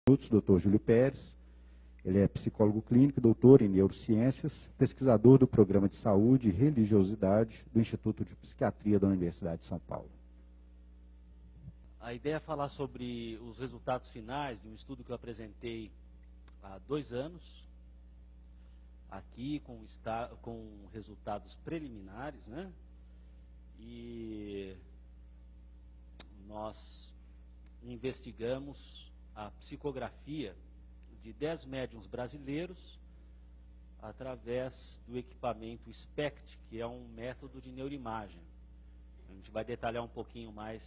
Dr. Júlio Pérez. Ele é psicólogo clínico, doutor em neurociências, pesquisador do Programa de Saúde e Religiosidade do Instituto de Psiquiatria da Universidade de São Paulo. A ideia é falar sobre os resultados finais de um estudo que eu apresentei há 2 anos, aqui com resultados preliminares, né? E nós investigamos a psicografia de 10 médiuns brasileiros através do equipamento SPECT, que é um método de neuroimagem. A gente vai detalhar um pouquinho mais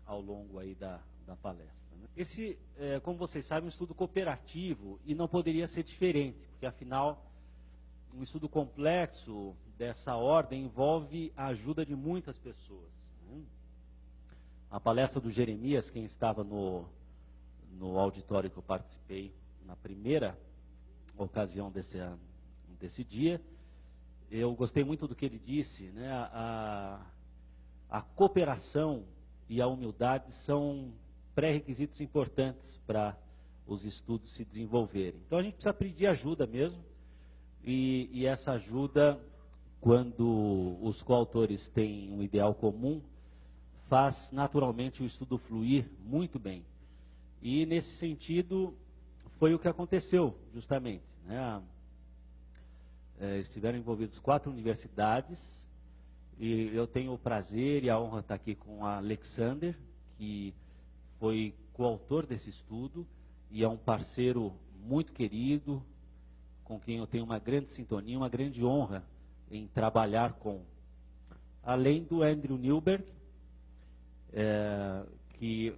ao longo aí da palestra, né? Esse, como vocês sabem, é um estudo cooperativo e não poderia ser diferente, porque afinal, um estudo complexo dessa ordem envolve a ajuda de muitas pessoas, né? A palestra do Jeremias, quem estava no auditório que eu participei na primeira ocasião desse dia, eu gostei muito do que ele disse, né? A cooperação e a humildade são pré-requisitos importantes para os estudos se desenvolverem. Então a gente precisa pedir ajuda mesmo, e essa ajuda, quando os coautores têm um ideal comum, faz naturalmente o estudo fluir muito bem. E nesse sentido foi o que aconteceu, justamente, né? Estiveram envolvidos 4 universidades, e eu tenho o prazer e a honra de estar aqui com a Alexander, que foi coautor desse estudo e é um parceiro muito querido, com quem eu tenho uma grande sintonia, uma grande honra em trabalhar com. Além do Andrew Newberg, que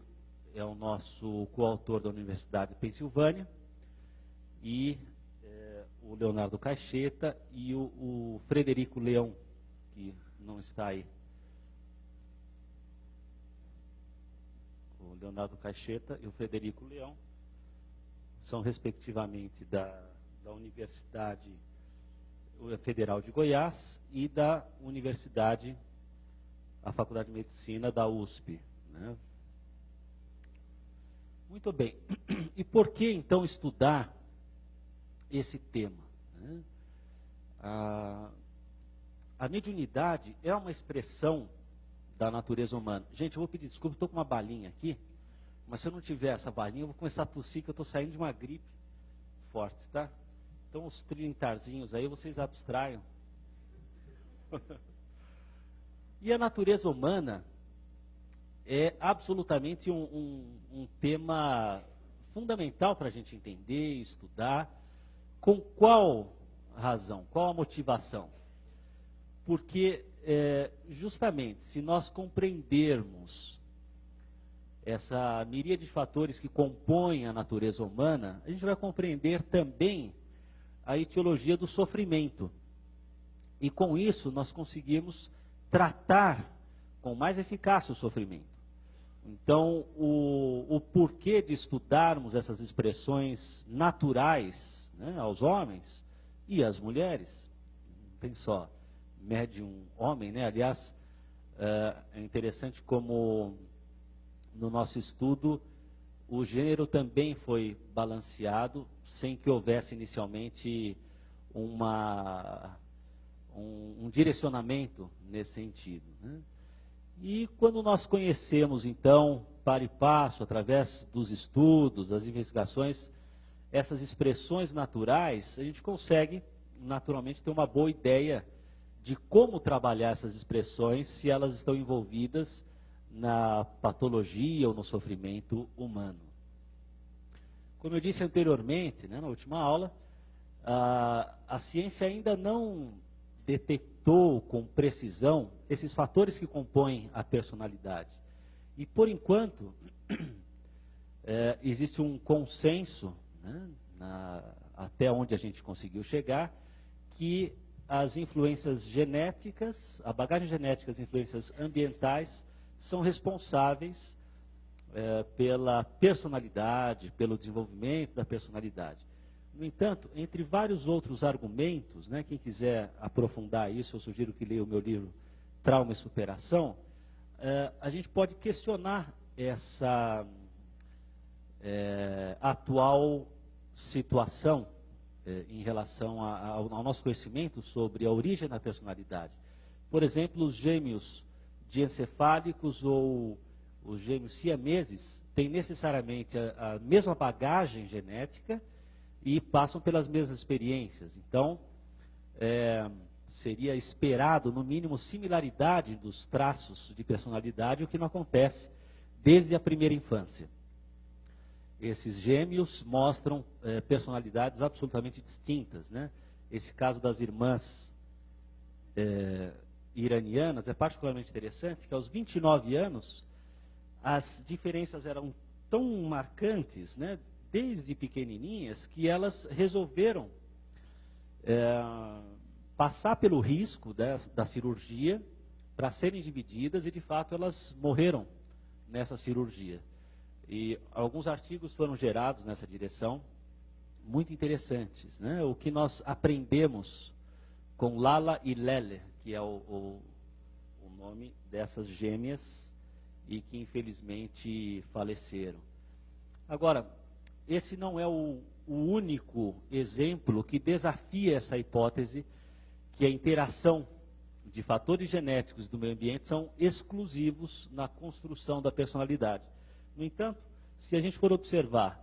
é o nosso coautor da Universidade de Pensilvânia, e o Leonardo Caixeta e o Frederico Leão, que não está aí. O Leonardo Caixeta e o Frederico Leão são respectivamente da Universidade Federal de Goiás e da Universidade, a Faculdade de Medicina da USP, né? Muito bem. E por que então estudar esse tema, né? A mediunidade é uma expressão da natureza humana. Gente, eu vou pedir desculpa, estou com uma balinha aqui, mas se eu não tiver essa balinha, eu vou começar a tossir, que eu estou saindo de uma gripe forte, tá? Então, os trintarzinhos aí, vocês abstraiam. E a natureza humana é absolutamente um tema fundamental para a gente entender e estudar. Com qual razão? Qual a motivação? Porque, justamente, se nós compreendermos essa miríade de fatores que compõem a natureza humana, a gente vai compreender também a etiologia do sofrimento. E com isso nós conseguimos tratar com mais eficácia o sofrimento. Então, o porquê de estudarmos essas expressões naturais, né, aos homens e às mulheres, tem só médium homem, né? Aliás, é interessante como no nosso estudo o gênero também foi balanceado, sem que houvesse inicialmente um direcionamento nesse sentido, né? E quando nós conhecemos, então, para e passo, através dos estudos, das investigações, essas expressões naturais, a gente consegue, naturalmente, ter uma boa ideia de como trabalhar essas expressões, se elas estão envolvidas na patologia ou no sofrimento humano. Como eu disse anteriormente, né, na última aula, a ciência ainda não detectou com precisão esses fatores que compõem a personalidade. E, por enquanto, existe um consenso, né, até onde a gente conseguiu chegar, que as influências genéticas, a bagagem genética, as influências ambientais, são responsáveis pela personalidade, pelo desenvolvimento da personalidade. No entanto, entre vários outros argumentos, né, quem quiser aprofundar isso, eu sugiro que leia o meu livro Trauma e Superação, a gente pode questionar atual situação em relação ao nosso conhecimento sobre a origem da personalidade. Por exemplo, os gêmeos diencefálicos ou os gêmeos siameses têm necessariamente a mesma bagagem genética e passam pelas mesmas experiências. Então, seria esperado, no mínimo, similaridade dos traços de personalidade, o que não acontece desde a primeira infância. Esses gêmeos mostram personalidades absolutamente distintas, né? Esse caso das irmãs iranianas é particularmente interessante, que aos 29 anos as diferenças eram tão marcantes, né, desde pequenininhas, que elas resolveram passar pelo risco da cirurgia para serem divididas, e de fato elas morreram nessa cirurgia. E alguns artigos foram gerados nessa direção, muito interessantes, né? O que nós aprendemos com Lala e Lele, que é o nome dessas gêmeas, e que infelizmente faleceram. Agora, esse não é o único exemplo que desafia essa hipótese que a interação de fatores genéticos do meio ambiente são exclusivos na construção da personalidade. No entanto, se a gente for observar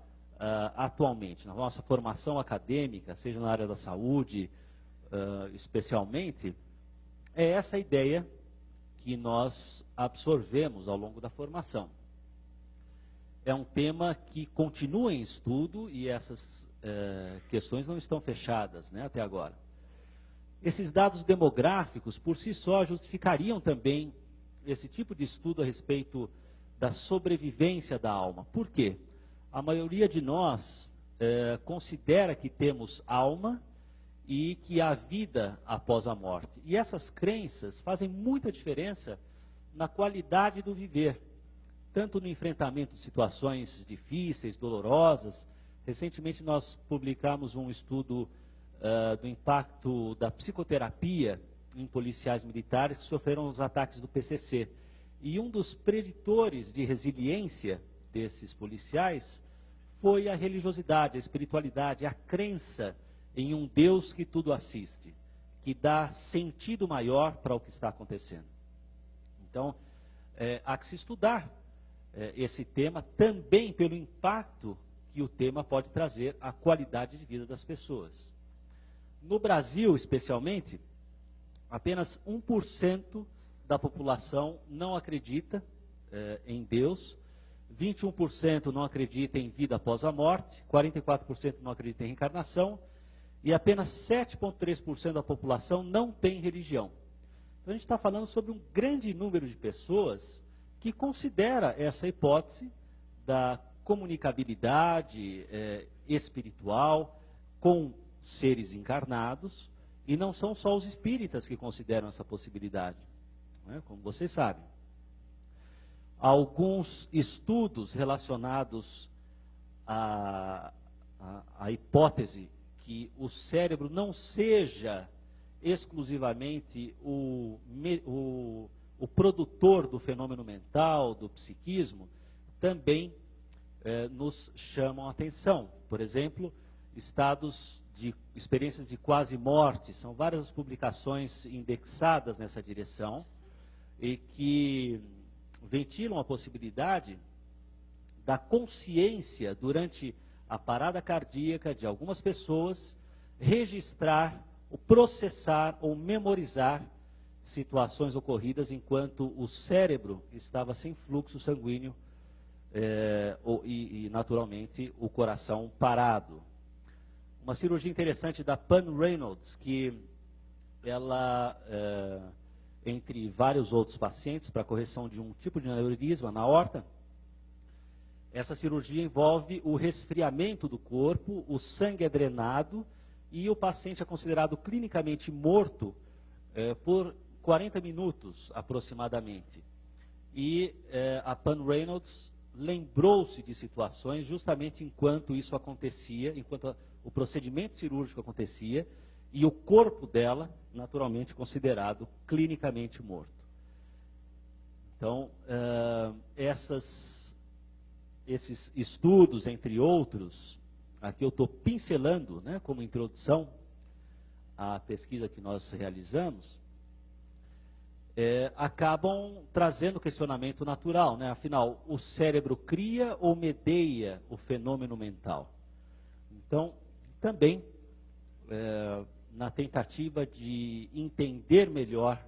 atualmente, na nossa formação acadêmica, seja na área da saúde, especialmente, é essa ideia que nós absorvemos ao longo da formação. É um tema que continua em estudo e essas questões não estão fechadas, né, até agora. Esses dados demográficos, por si só, justificariam também esse tipo de estudo a respeito da sobrevivência da alma. Por quê? A maioria de nós considera que temos alma e que há vida após a morte. E essas crenças fazem muita diferença na qualidade do viver, tanto no enfrentamento de situações difíceis, dolorosas. Recentemente nós publicamos um estudo do impacto da psicoterapia em policiais militares que sofreram os ataques do PCC. E um dos preditores de resiliência desses policiais foi a religiosidade, a espiritualidade, a crença em um Deus que tudo assiste, que dá sentido maior para o que está acontecendo. Então, há que se estudar esse tema também pelo impacto que o tema pode trazer à qualidade de vida das pessoas. No Brasil, especialmente, apenas 1% da população não acredita em Deus, 21% não acredita em vida após a morte, 44% não acredita em reencarnação, e apenas 7,3% da população não tem religião. Então a gente está falando sobre um grande número de pessoas que considera essa hipótese da comunicabilidade espiritual com seres encarnados, e não são só os espíritas que consideram essa possibilidade, né, como vocês sabem. Alguns estudos relacionados à hipótese que o cérebro não seja exclusivamente o produtor do fenômeno mental, do psiquismo, também nos chamam a atenção. Por exemplo, estados de experiências de quase morte, são várias publicações indexadas nessa direção e que ventilam a possibilidade da consciência durante a parada cardíaca de algumas pessoas registrar, ou processar ou memorizar situações ocorridas enquanto o cérebro estava sem fluxo sanguíneo e naturalmente o coração parado. Uma cirurgia interessante da Pan Reynolds, que ela, entre vários outros pacientes, para correção de um tipo de aneurisma na aorta, essa cirurgia envolve o resfriamento do corpo, o sangue é drenado e o paciente é considerado clinicamente morto por 40 minutos aproximadamente. E a Pan Reynolds lembrou-se de situações justamente enquanto isso acontecia, enquanto o procedimento cirúrgico acontecia, e o corpo dela, naturalmente, considerado clinicamente morto. Então, essas esses estudos, entre outros, aqui eu estou pincelando, né, como introdução à pesquisa que nós realizamos, acabam trazendo questionamento natural, né? Afinal, o cérebro cria ou medeia o fenômeno mental? Então, também, na tentativa de entender melhor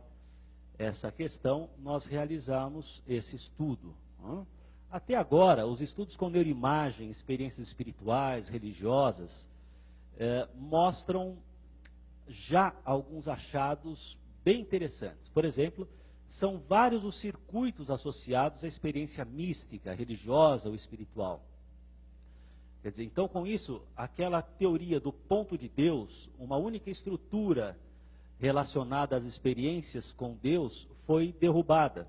essa questão, nós realizamos esse estudo. Até agora, os estudos com neuroimagem, experiências espirituais, religiosas, mostram já alguns achados bem interessantes. Por exemplo, são vários os circuitos associados à experiência mística, religiosa ou espiritual. Quer dizer, então com isso, aquela teoria do ponto de Deus, uma única estrutura relacionada às experiências com Deus, foi derrubada.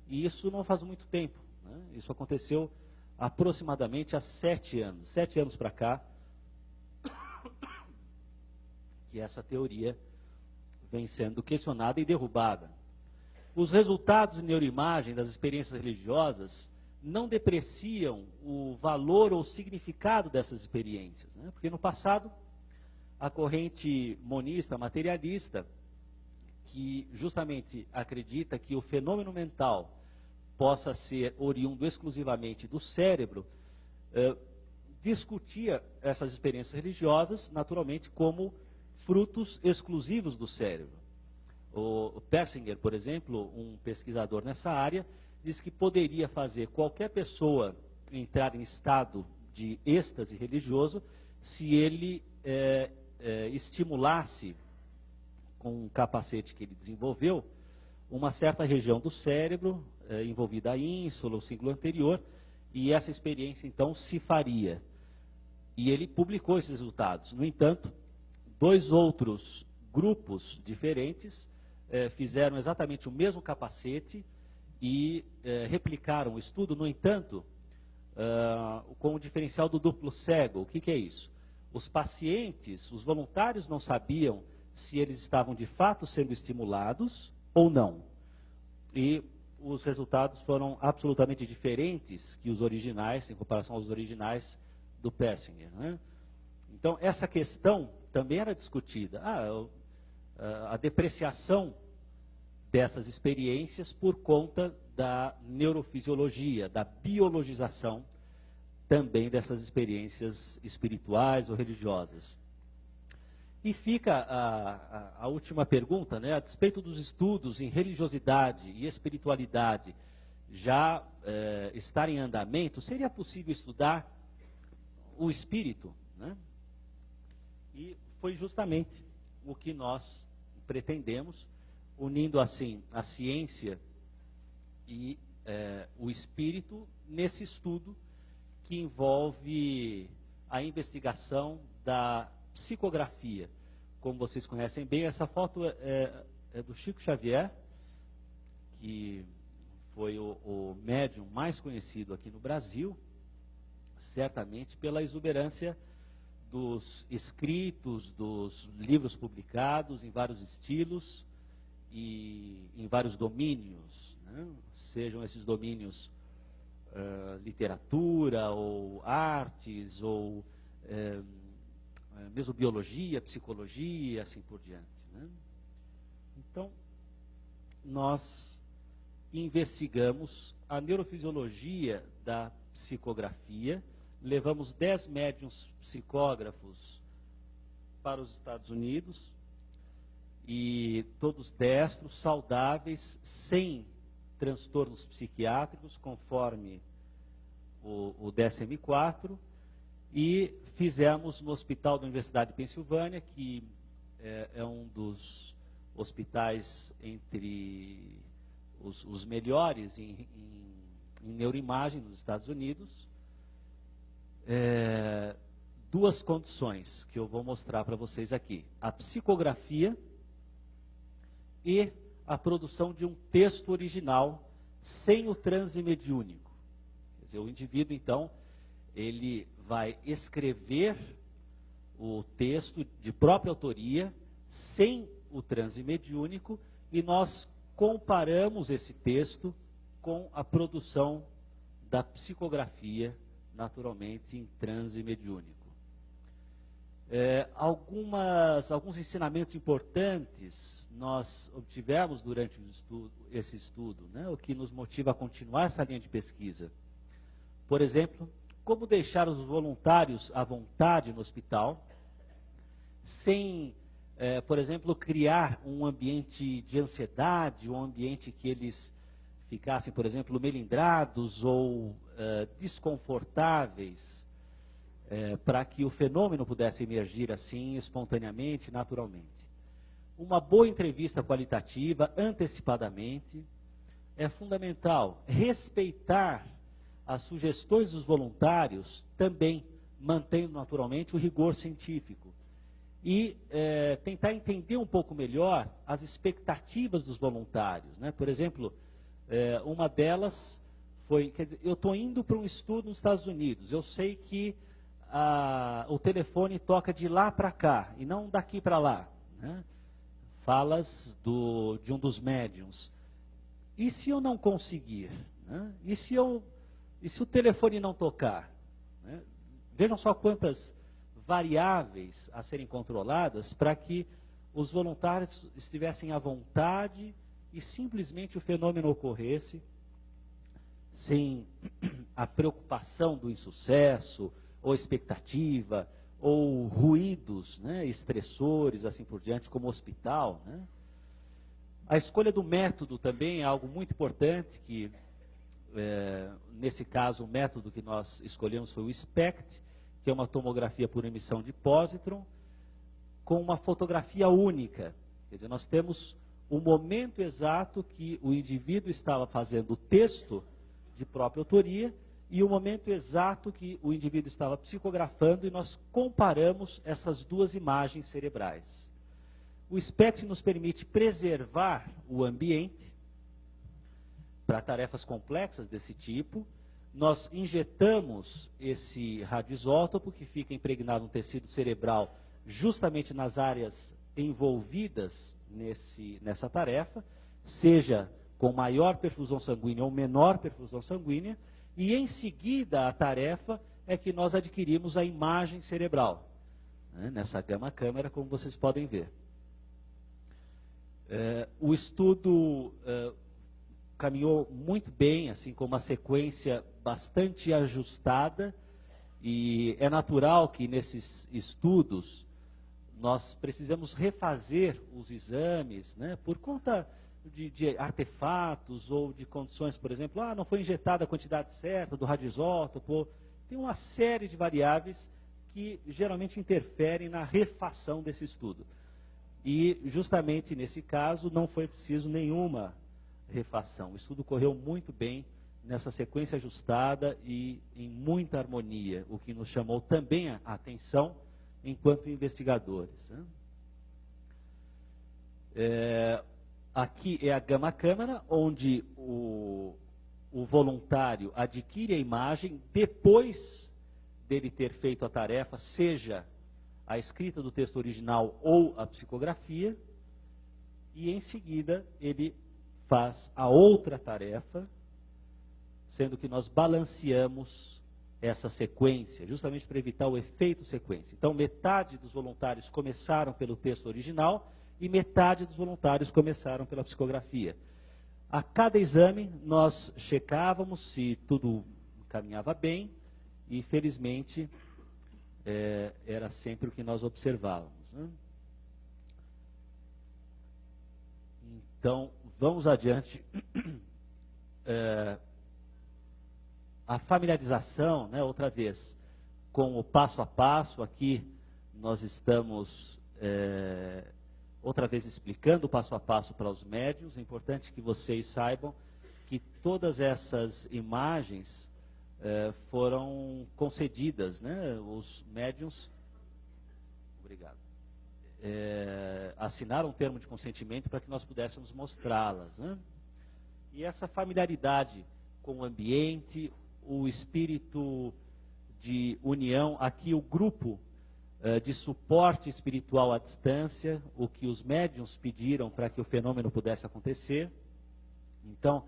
E isso não faz muito tempo, né? Isso aconteceu aproximadamente há 7 anos. 7 anos para cá, que essa teoria vem sendo questionada e derrubada. Os resultados de neuroimagem das experiências religiosas não depreciam o valor ou o significado dessas experiências, né? Porque no passado, a corrente monista materialista, que justamente acredita que o fenômeno mental possa ser oriundo exclusivamente do cérebro, discutia essas experiências religiosas, naturalmente, como frutos exclusivos do cérebro. O Persinger, por exemplo, um pesquisador nessa área, diz que poderia fazer qualquer pessoa entrar em estado de êxtase religioso se ele estimulasse, com um capacete que ele desenvolveu, uma certa região do cérebro envolvida a ínsula, o cíngulo anterior, e essa experiência então se faria. E ele publicou esses resultados. No entanto, 2 outros grupos diferentes fizeram exatamente o mesmo capacete e replicaram o estudo, no entanto, com o diferencial do duplo cego. O que é isso? Os pacientes, os voluntários não sabiam se eles estavam de fato sendo estimulados ou não. E os resultados foram absolutamente diferentes que os originais, em comparação aos originais do Persinger, né? Então, essa questão também era discutida. A depreciação dessas experiências por conta da neurofisiologia, da biologização também dessas experiências espirituais ou religiosas. E fica a última pergunta, né? A despeito dos estudos em religiosidade e espiritualidade já estar em andamento, seria possível estudar o espírito, né? E foi justamente o que nós pretendemos, unindo assim a ciência e o espírito nesse estudo que envolve a investigação da psicografia. Como vocês conhecem bem, essa foto é do Chico Xavier, que foi o médium mais conhecido aqui no Brasil, certamente pela exuberância dos escritos, dos livros publicados em vários estilos e em vários domínios, né? Sejam esses domínios literatura, ou artes, ou mesmo biologia, psicologia, assim por diante, né? Então, nós investigamos a neurofisiologia da psicografia, levamos 10 médiuns psicógrafos para os Estados Unidos, e todos destros, saudáveis, sem transtornos psiquiátricos, conforme o DSM-4, e fizemos no Hospital da Universidade de Pensilvânia, que é um dos hospitais entre os melhores em neuroimagem nos Estados Unidos, 2 condições que eu vou mostrar para vocês aqui: a psicografia e a produção de um texto original sem o transe mediúnico. Quer dizer, o indivíduo, então, ele vai escrever o texto de própria autoria, sem o transe mediúnico, e nós comparamos esse texto com a produção da psicografia naturalmente em transe mediúnico. Alguns ensinamentos importantes nós obtivemos durante esse estudo, né, o que nos motiva a continuar essa linha de pesquisa. Por exemplo, como deixar os voluntários à vontade no hospital, sem, por exemplo, criar um ambiente de ansiedade, um ambiente que eles ficassem, por exemplo, melindrados ou desconfortáveis, para que o fenômeno pudesse emergir assim, espontaneamente, naturalmente. Uma boa entrevista qualitativa, antecipadamente, é fundamental. Respeitar as sugestões dos voluntários, também mantendo naturalmente o rigor científico. E tentar entender um pouco melhor as expectativas dos voluntários, né? Por exemplo, uma delas foi, quer dizer, eu estou indo para um estudo nos Estados Unidos, eu sei que o telefone toca de lá para cá e não daqui para lá, né? Falas de um dos médiuns. E se eu não conseguir? Né? E se o telefone não tocar? Né? Vejam só quantas variáveis a serem controladas para que os voluntários estivessem à vontade e simplesmente o fenômeno ocorresse sem a preocupação do insucesso, ou expectativa, ou ruídos, né, estressores, assim por diante, como hospital. Né? A escolha do método também é algo muito importante, que nesse caso o método que nós escolhemos foi o SPECT, que é uma tomografia por emissão de pósitron, com uma fotografia única. Quer dizer, nós temos o momento exato que o indivíduo estava fazendo o texto de própria autoria e o momento exato que o indivíduo estava psicografando, e nós comparamos essas duas imagens cerebrais. O SPECT nos permite preservar o ambiente para tarefas complexas desse tipo. Nós injetamos esse radioisótopo que fica impregnado no tecido cerebral justamente nas áreas envolvidas nessa tarefa, seja com maior perfusão sanguínea ou menor perfusão sanguínea, e em seguida a tarefa é que nós adquirimos a imagem cerebral, né, nessa gama câmera, como vocês podem ver. O estudo caminhou muito bem, assim, com uma sequência bastante ajustada, e é natural que nesses estudos nós precisamos refazer os exames, né, por conta de artefatos ou de condições, por exemplo, não foi injetada a quantidade certa do radioisótopo. Tem uma série de variáveis que geralmente interferem na refação desse estudo. E justamente nesse caso não foi preciso nenhuma refação. O estudo correu muito bem nessa sequência ajustada e em muita harmonia, o que nos chamou também a atenção enquanto investigadores. Né? Aqui é a gama câmera, onde o voluntário adquire a imagem depois dele ter feito a tarefa, seja a escrita do texto original ou a psicografia, e em seguida ele faz a outra tarefa, sendo que nós balanceamos essa sequência, justamente para evitar o efeito sequência. Então, metade dos voluntários começaram pelo texto original e metade dos voluntários começaram pela psicografia. A cada exame, nós checávamos se tudo caminhava bem e, felizmente, era sempre o que nós observávamos. Né? Então, vamos adiante. A familiarização, né, outra vez, com o passo a passo. Aqui nós estamos outra vez explicando o passo a passo para os médiuns. É importante que vocês saibam que todas essas imagens foram concedidas, né? Os médiuns, obrigado, assinaram um termo de consentimento para que nós pudéssemos mostrá-las, né? E essa familiaridade com o ambiente, o espírito de união, aqui o grupo de suporte espiritual à distância, o que os médiuns pediram para que o fenômeno pudesse acontecer. Então,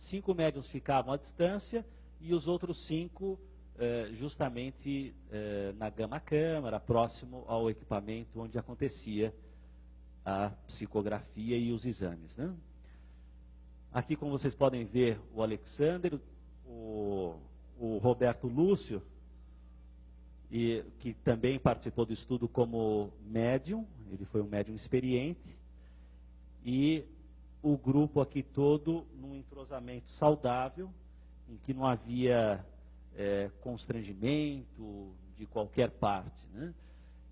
5 médiuns ficavam à distância e os outros 5 justamente na Gama Câmara, próximo ao equipamento onde acontecia a psicografia e os exames, né? Aqui, como vocês podem ver, o Alexander, o Roberto Lúcio, que também participou do estudo como médium, ele foi um médium experiente, e o grupo aqui todo num entrosamento saudável, em que não havia constrangimento de qualquer parte, né?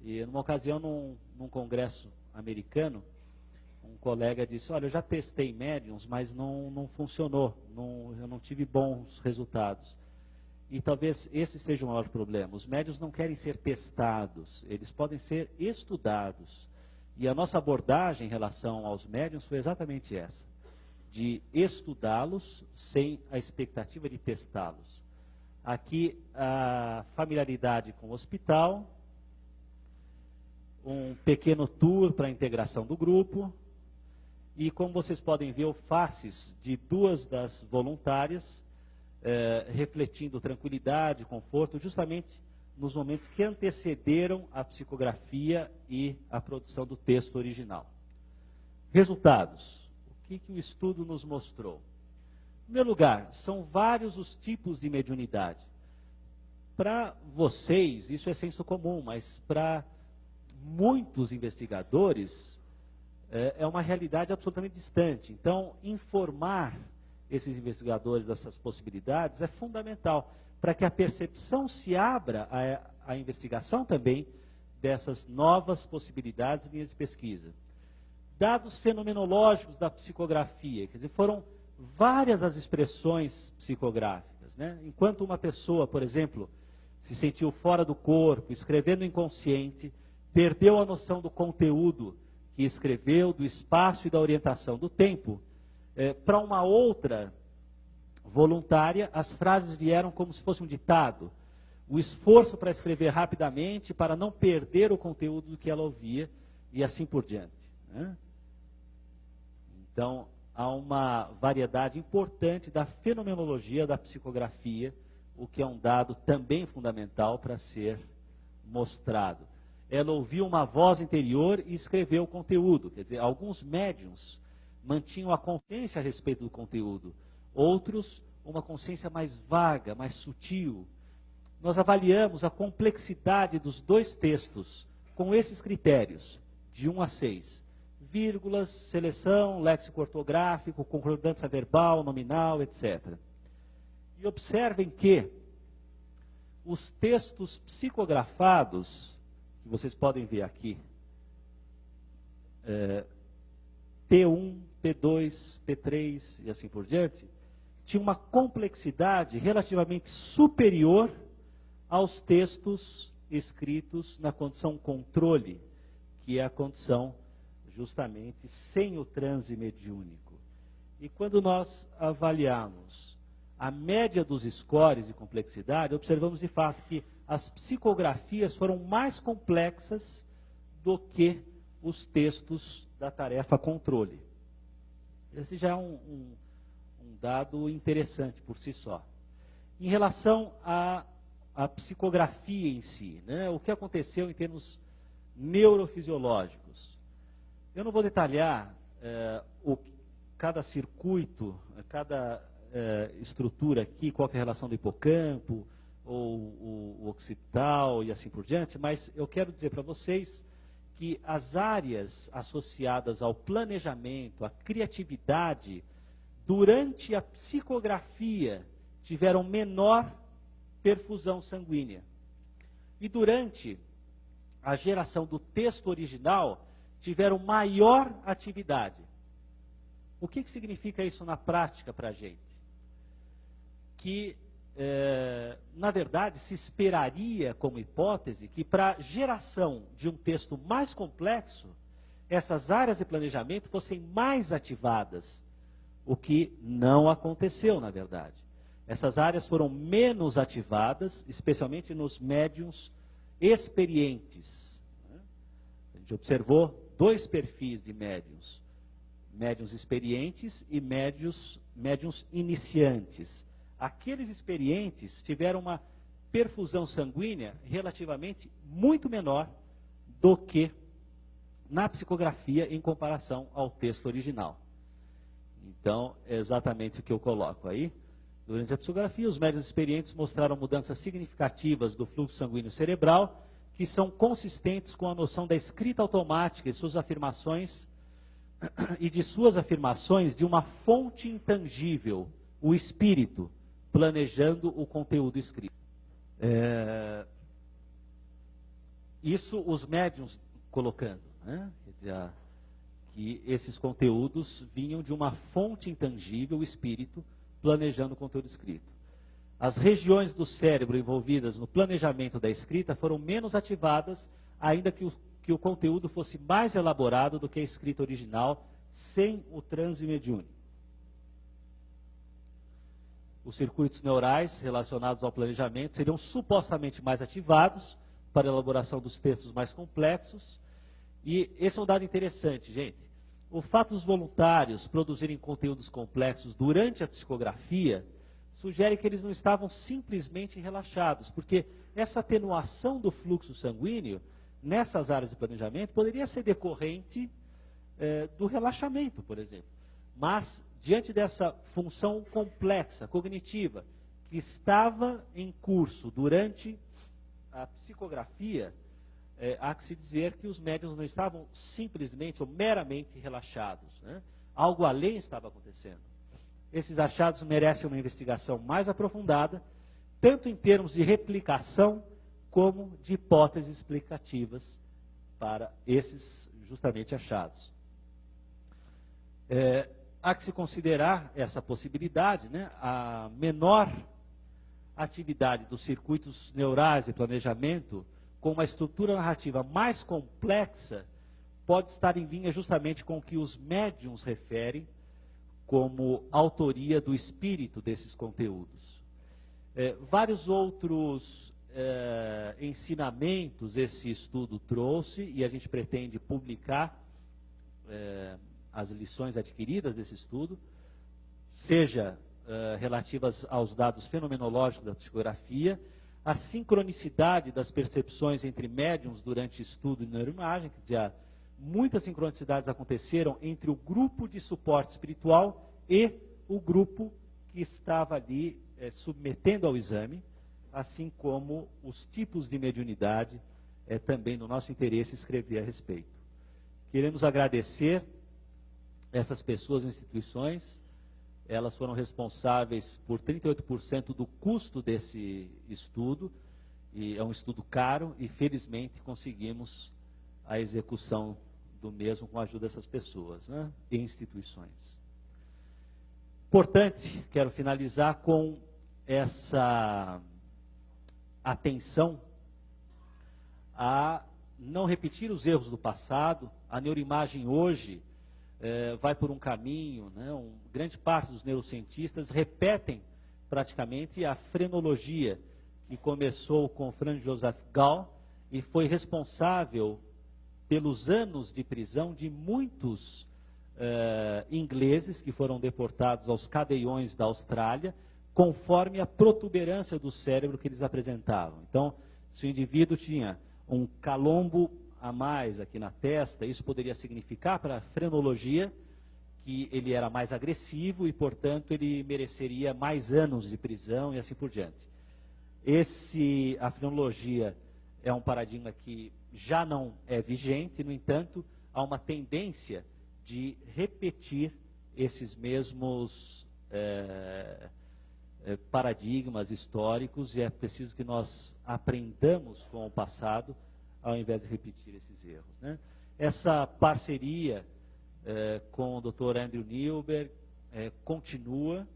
E numa ocasião, num congresso americano, um colega disse: olha, eu já testei médiums, mas não funcionou, eu não tive bons resultados. E talvez esse seja o maior problema. Os médiums não querem ser testados, eles podem ser estudados. E a nossa abordagem em relação aos médiums foi exatamente essa, de estudá-los sem a expectativa de testá-los. Aqui a familiaridade com o hospital, um pequeno tour para a integração do grupo, e como vocês podem ver, o faces de duas das voluntárias, refletindo tranquilidade, conforto, justamente nos momentos que antecederam a psicografia e a produção do texto original. Resultados. O que o estudo nos mostrou? Em primeiro lugar, são vários os tipos de mediunidade. Para vocês, isso é senso comum, mas para muitos investigadores, é uma realidade absolutamente distante. Então, informar esses investigadores dessas possibilidades é fundamental para que a percepção se abra à investigação também dessas novas possibilidades de linhas de pesquisa. Dados fenomenológicos da psicografia, quer dizer, foram várias as expressões psicográficas, né? Enquanto uma pessoa, por exemplo, se sentiu fora do corpo, escrevendo inconsciente, perdeu a noção do conteúdo que escreveu, do espaço e da orientação do tempo, para uma outra voluntária, as frases vieram como se fosse um ditado. O esforço para escrever rapidamente, para não perder o conteúdo do que ela ouvia, e assim por diante, né? Então, há uma variedade importante da fenomenologia da psicografia, o que é um dado também fundamental para ser mostrado. Ela ouviu uma voz interior e escreveu o conteúdo. Quer dizer, alguns médiuns mantinham a consciência a respeito do conteúdo, outros uma consciência mais vaga, mais sutil. Nós avaliamos a complexidade dos dois textos com esses critérios, de 1 a 6. Vírgulas, seleção, léxico ortográfico, concordância verbal, nominal, etc. E observem que os textos psicografados, que vocês podem ver aqui, P1, P2, P3 e assim por diante, tinha uma complexidade relativamente superior aos textos escritos na condição controle, que é a condição justamente sem o transe mediúnico. E quando nós avaliamos a média dos scores de complexidade, observamos de fato que as psicografias foram mais complexas do que os textos da tarefa controle. Esse já é um dado interessante por si só. Em relação à psicografia em si, né, o que aconteceu em termos neurofisiológicos? Eu não vou detalhar cada circuito, cada estrutura aqui, qual é a relação do hipocampo, ou o occipital e assim por diante, mas eu quero dizer para vocês que as áreas associadas ao planejamento, à criatividade, durante a psicografia, tiveram menor perfusão sanguínea. E durante a geração do texto original, tiveram maior atividade. O que significa isso na prática para a gente? Que, na verdade, se esperaria como hipótese que para a geração de um texto mais complexo, essas áreas de planejamento fossem mais ativadas, o que não aconteceu, na verdade. Essas áreas foram menos ativadas, especialmente nos médiuns experientes. A gente observou dois perfis de médiuns: médiuns experientes e médiuns iniciantes. Aqueles experientes tiveram uma perfusão sanguínea relativamente muito menor do que na psicografia em comparação ao texto original. Então, é exatamente o que eu coloco aí. Durante a psicografia, os médiuns experientes mostraram mudanças significativas do fluxo sanguíneo cerebral, que são consistentes com a noção da escrita automática e suas afirmações de uma fonte intangível, o espírito, planejando o conteúdo escrito. Isso os médiuns colocando, né? Quer dizer, que esses conteúdos vinham de uma fonte intangível, o espírito, planejando o conteúdo escrito. As regiões do cérebro envolvidas no planejamento da escrita foram menos ativadas, ainda que o conteúdo fosse mais elaborado do que a escrita original, sem o transe mediúnico. Os circuitos neurais relacionados ao planejamento seriam supostamente mais ativados para a elaboração dos textos mais complexos. E esse é um dado interessante, gente. O fato dos voluntários produzirem conteúdos complexos durante a psicografia sugere que eles não estavam simplesmente relaxados, porque essa atenuação do fluxo sanguíneo nessas áreas de planejamento poderia ser decorrente do relaxamento, por exemplo. Mas, diante dessa função complexa, cognitiva, que estava em curso durante a psicografia, há que se dizer que os médiuns não estavam simplesmente ou meramente relaxados, né? Algo além estava acontecendo. Esses achados merecem uma investigação mais aprofundada, tanto em termos de replicação, como de hipóteses explicativas para esses justamente achados. Há que se considerar essa possibilidade, né? A menor atividade dos circuitos neurais de planejamento, com uma estrutura narrativa mais complexa, pode estar em linha justamente com o que os médiuns referem como autoria do espírito desses conteúdos. Vários outros ensinamentos esse estudo trouxe, e a gente pretende publicar as lições adquiridas desse estudo, seja relativas aos dados fenomenológicos da psicografia, a sincronicidade das percepções entre médiums durante estudo de neuroimagem, quer dizer, muitas sincronicidades aconteceram entre o grupo de suporte espiritual e o grupo que estava ali submetendo ao exame, assim como os tipos de mediunidade, também no nosso interesse escrever a respeito. Queremos agradecer essas pessoas e instituições. Elas foram responsáveis por 38% do custo desse estudo, e é um estudo caro, e felizmente conseguimos a execução do mesmo com a ajuda dessas pessoas, né, e instituições. Importante, quero finalizar com essa atenção a não repetir os erros do passado. A neuroimagem hoje vai por um caminho, né, grande parte dos neurocientistas repetem praticamente a frenologia que começou com Franz Joseph Gall e foi responsável pelos anos de prisão de muitos ingleses que foram deportados aos cadeiões da Austrália, conforme a protuberância do cérebro que eles apresentavam. Então, se o indivíduo tinha um calombo a mais aqui na testa, isso poderia significar para a frenologia que ele era mais agressivo e, portanto, ele mereceria mais anos de prisão e assim por diante. A frenologia é um paradigma que já não é vigente, no entanto, há uma tendência de repetir esses mesmos paradigmas históricos, e é preciso que nós aprendamos com o passado ao invés de repetir esses erros, né? Essa parceria com o Dr. Andrew Newberg continua,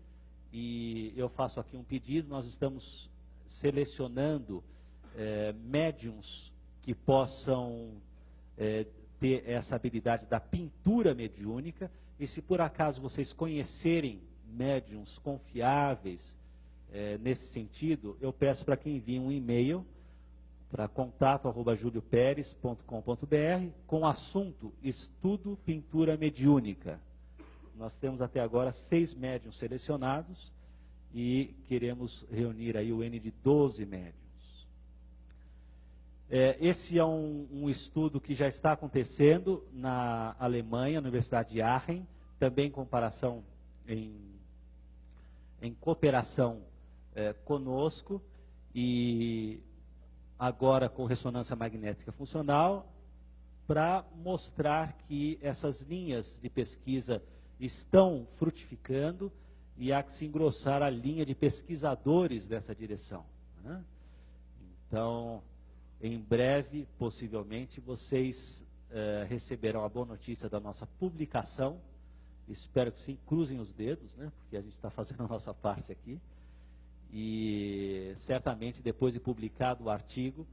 e eu faço aqui um pedido. Nós estamos selecionando médiums que possam ter essa habilidade da pintura mediúnica, e se por acaso vocês conhecerem médiums confiáveis nesse sentido, eu peço para que enviem um e-mail para contato@julioperes.com.br com o assunto Estudo Pintura Mediúnica. Nós temos até agora 6 médiums selecionados e queremos reunir aí o N de 12 médiums. Esse é um estudo que já está acontecendo na Alemanha, na Universidade de Aachen, também em comparação, em cooperação conosco, e agora com ressonância magnética funcional, para mostrar que essas linhas de pesquisa estão frutificando e há que se engrossar a linha de pesquisadores dessa direção, né? Então, em breve, possivelmente, vocês receberão a boa notícia da nossa publicação. Espero que sim, cruzem os dedos, né? Porque a gente está fazendo a nossa parte aqui. E certamente, depois de publicado o artigo,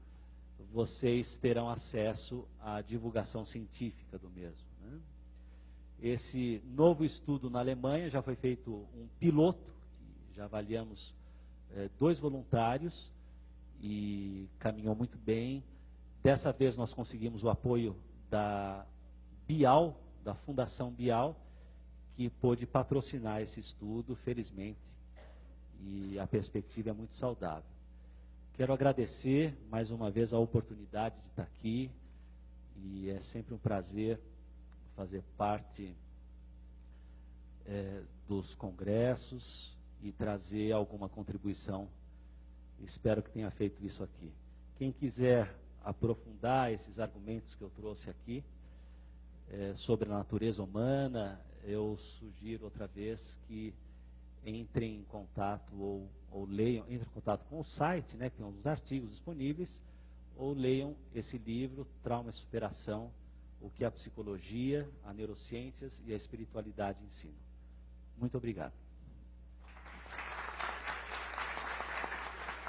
vocês terão acesso à divulgação científica do mesmo, né? Esse novo estudo na Alemanha já foi feito um piloto, já avaliamos 2 voluntários e caminhou muito bem. Dessa vez nós conseguimos o apoio da Bial, da Fundação Bial, que pôde patrocinar esse estudo, felizmente, e a perspectiva é muito saudável. Quero agradecer mais uma vez a oportunidade de estar aqui, e é sempre um prazer fazer parte dos congressos e trazer alguma contribuição. Espero que tenha feito isso aqui. Quem quiser aprofundar esses argumentos que eu trouxe aqui sobre a natureza humana, eu sugiro outra vez que entrem em contato ou leiam, entrem em contato com o site, né, que tem os artigos disponíveis, ou leiam esse livro, Trauma e Superação, o que a psicologia, a neurociências e a espiritualidade ensinam. Muito obrigado.